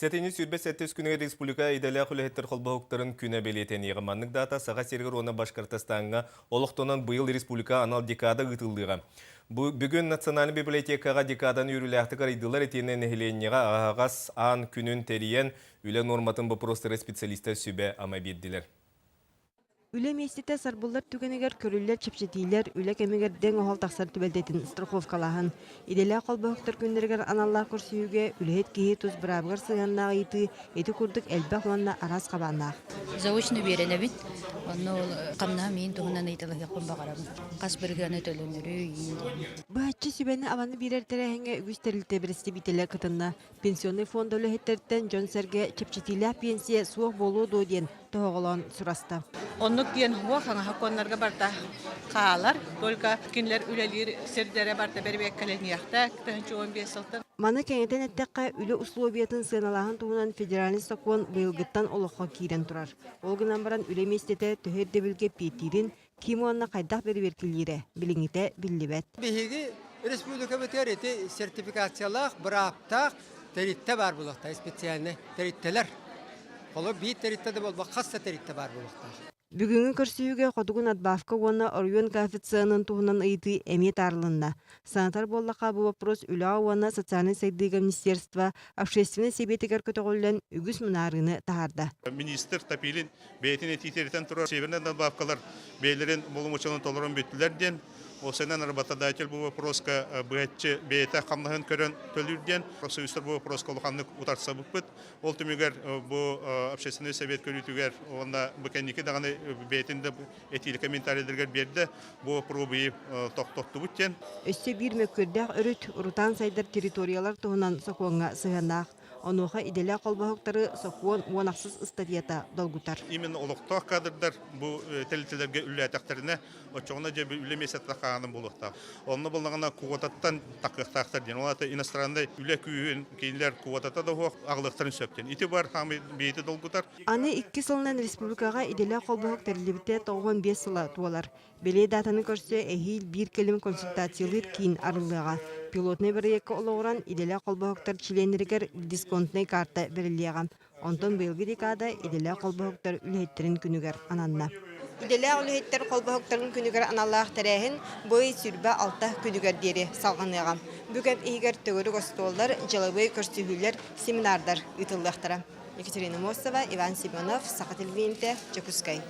Сетени сүрбе сәттес күнге республика иделя құлығеттер қолбауықтарын күні белетен еғіманлық дата саға сергір оны Башқұртстанға олықтонан бұйыл республика анал декада ғытылдыға. Бүгін национальный библиотекаға декадан үріләқті қарайдылар етенен әхіленеға ағас ан күнін теріен үлі норматын бұпростыры специалистер сүбе ама берділер. Үле местете сарбуллар түгенегер көрүллер чепчетилер үле кемегер ден охол тақсар түбелдетін страховкалаһын. Иделя қолбауықтар күндергер аналлар көрсүйуге үлет кейі туз бұрабығыр сығаннағы еті еті күрдік әлбәқ оланна арас қабаннақ. Заочно берене бит, но қамна мен туғынан айтылығы қонбағарам. Қас біргені төлінірі үйінде. Бұхатчы сүбәні аваны берер тәрәхенге үгістерілті бірісті бітелі қытынна. Пенсионный фонд өлі Джон Серге чепчетилер пенсия суық болу доден тоғылан сұрасты. Оннук диен хуа хаңа хаконнарга барта каалар, только кинлер үлелер сердере барта бербек каленияхта, 15 сылтын. Маны кәңетен әттәққа үлі условиятын сыналағын туғынан федеральный закон бұйылғыттан олыққа кейрен тұрар. Олғынан баран үлі местете төхер дебілге петирин, киму анна қайдақ бері беркелері, біліңіте білібет. Беги республика бөтереті сертификациялық бір аптақ теритте бар бұлықта, специальный териттелер. Қолы бейт теритте де болба, қасса теритте бар бұлықта. Бүгінгі көрсүйіге қодығын атбавка оны орыйон коэффициентын туғынан ыйты әмет арылында. Санатар боллақа бұл вопрос үлі ауаны социальный сайдыға министерство общественный себетігер көтіғолен үгіс мұнарыны тағарды. Министр Тапилин бейтін етитерітен тұрар севернен атбавкалар бейлерін болым ұчалын толырын бүттілерден. Осынан работодатель бұл вопроска бәтчі бейті қамлығын көрін төлірден. Профсоюзтар бұл вопроска ұлғанлық ұтартса бұқпыт. Ол түмігер бұл общественный совет көрітігер онда бүкәнекі дағаны бейтінді етейлі комментарийлерге берді. Бұл пробы тоқты бұттен. Өсте бір мөккөрдәқ өріт ұрытан сайдар территориялар тұғынан соқуанға сығанақ. Онуға иделя қолбақықтары соқуан уанақсыз стадията долгутар. Именно олықтақ кадрдар бұл тәлітелерге үлі әтәқтеріне очоғына жебі үлі месетті қағаным болуқтақ. Онны болнағына куғататтан тақықтақтар ден. Олаты инострандай үлі күйін кейінлер куғататта да оқ ағылықтарын сөптен. Ити бар қамы бейті долгутар. Аны 2 сылынан республикаға иделя қолбақықтар лебіте 95 сыла туалар. Белей датаны көрсе әхил бір келім консультациялыр кейін арылыға. Пилотный бірекке олығыран иделя қолбақықтар чиленергер дисконтный карта беріліғам. Онтон бұйылғы декада иделя қолбақықтар үлеттерін күнігер ананна. Иделя үлеттер қолбақықтарын күнігер аналлақ тәрәхін бұй сүрбі алта күнігер дері салғанығам. Бүгін егер төгірі қостолдар, жылыбы көрсігілер, семинардар ұтылдықтыра. Екатерина Мосова, Иван Семенов, Сақа телевизионте, Чекускай.